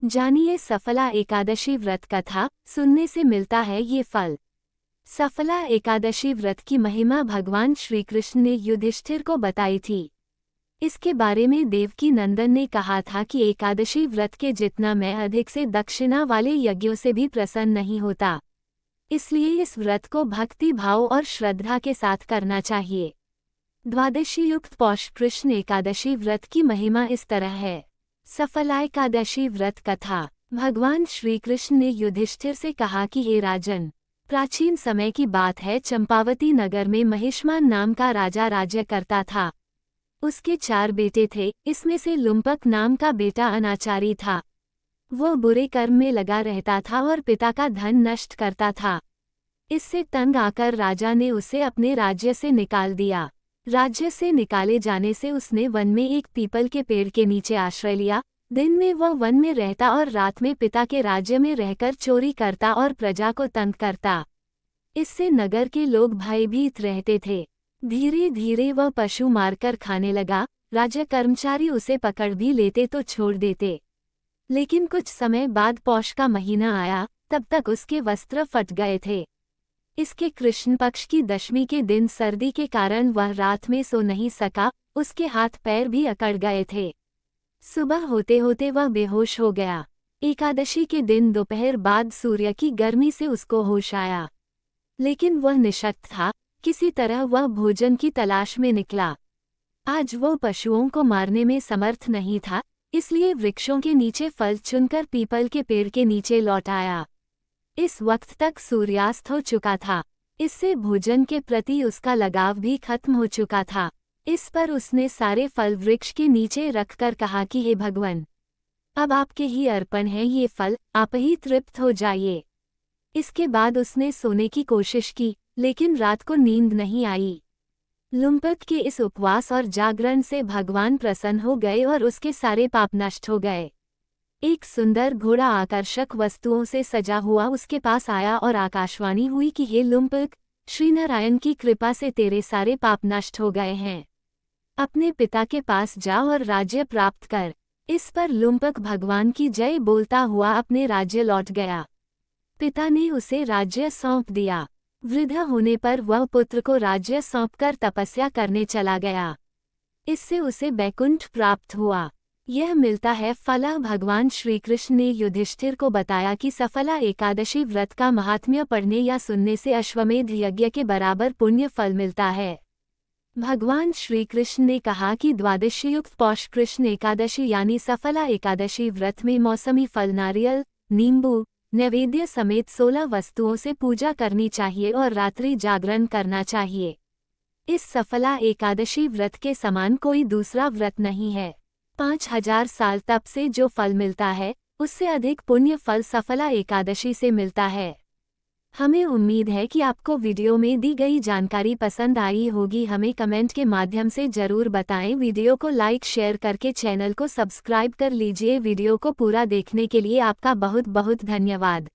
जानिए सफला एकादशी व्रत कथा, सुनने से मिलता है ये फल। सफला एकादशी व्रत की महिमा भगवान श्री कृष्ण ने युधिष्ठिर को बताई थी। इसके बारे में देवकी नंदन ने कहा था कि एकादशी व्रत के जितना मैं अधिक से दक्षिणा वाले यज्ञों से भी प्रसन्न नहीं होता, इसलिए इस व्रत को भक्ति भाव और श्रद्धा के साथ करना चाहिए। द्वादशी युक्त पौष कृष्ण एकादशी व्रत की महिमा इस तरह है। सफला एकादशी व्रत कथा। भगवान श्री कृष्ण ने युधिष्ठिर से कहा कि हे राजन, प्राचीन समय की बात है, चंपावती नगर में महिष्मान नाम का राजा राज्य करता था। उसके 4 बेटे थे, इसमें से लुम्पक नाम का बेटा अनाचारी था। वह बुरे कर्म में लगा रहता था और पिता का धन नष्ट करता था। इससे तंग आकर राजा ने उसे अपने राज्य से निकाल दिया। राज्य से निकाले जाने से उसने वन में एक पीपल के पेड़ के नीचे आश्रय लिया। दिन में वह वन में रहता और रात में पिता के राज्य में रहकर चोरी करता और प्रजा को तंग करता। इससे नगर के लोग भयभीत रहते थे। धीरे धीरे वह पशु मारकर खाने लगा। राज्य कर्मचारी उसे पकड़ भी लेते तो छोड़ देते, लेकिन कुछ समय बाद पौष का महीना आया, तब तक उसके वस्त्र फट गए थे। इसके कृष्ण पक्ष की दशमी के दिन सर्दी के कारण वह रात में सो नहीं सका। उसके हाथ पैर भी अकड़ गए थे। सुबह होते होते वह बेहोश हो गया। एकादशी के दिन दोपहर बाद सूर्य की गर्मी से उसको होश आया, लेकिन वह निशक्त था। किसी तरह वह भोजन की तलाश में निकला। आज वह पशुओं को मारने में समर्थ नहीं था, इसलिए वृक्षों के नीचे फल चुनकर पीपल के पेड़ के नीचे लौट आया। इस वक्त तक सूर्यास्त हो चुका था। इससे भोजन के प्रति उसका लगाव भी खत्म हो चुका था। इस पर उसने सारे फल वृक्ष के नीचे रखकर कहा कि हे भगवान, अब आपके ही अर्पण है ये फल, आप ही तृप्त हो जाइए। इसके बाद उसने सोने की कोशिश की, लेकिन रात को नींद नहीं आई। लुम्पक के इस उपवास और जागरण से भगवान प्रसन्न हो गए और उसके सारे पाप नष्ट हो गए। एक सुंदर घोड़ा आकर्षक वस्तुओं से सजा हुआ उसके पास आया और आकाशवाणी हुई कि हे लुम्पक, श्रीनारायण की कृपा से तेरे सारे पाप नष्ट हो गए हैं। अपने पिता के पास जा और राज्य प्राप्त कर। इस पर लुम्पक भगवान की जय बोलता हुआ अपने राज्य लौट गया। पिता ने उसे राज्य सौंप दिया। वृद्ध होने पर वह पुत्र को राज्य सौंपकर तपस्या करने चला गया। इससे उसे बैकुंठ प्राप्त हुआ। यह मिलता है फला। भगवान श्री कृष्ण ने युधिष्ठिर को बताया कि सफला एकादशी व्रत का महात्म्य पढ़ने या सुनने से अश्वमेध यज्ञ के बराबर पुण्य फल मिलता है। भगवान श्री कृष्ण ने कहा कि द्वादशी युक्त पौष कृष्ण एकादशी यानी सफला एकादशी व्रत में मौसमी फल, नारियल, नींबू, नैवेद्य समेत 16 वस्तुओं से पूजा करनी चाहिए और रात्रि जागरण करना चाहिए। इस सफला एकादशी व्रत के समान कोई दूसरा व्रत नहीं है। 5000 साल तप से जो फल मिलता है, उससे अधिक पुण्य फल सफला एकादशी से मिलता है। हमें उम्मीद है कि आपको वीडियो में दी गई जानकारी पसंद आई होगी। हमें कमेंट के माध्यम से जरूर बताएं। वीडियो को लाइक शेयर करके चैनल को सब्सक्राइब कर लीजिए। वीडियो को पूरा देखने के लिए आपका बहुत बहुत धन्यवाद।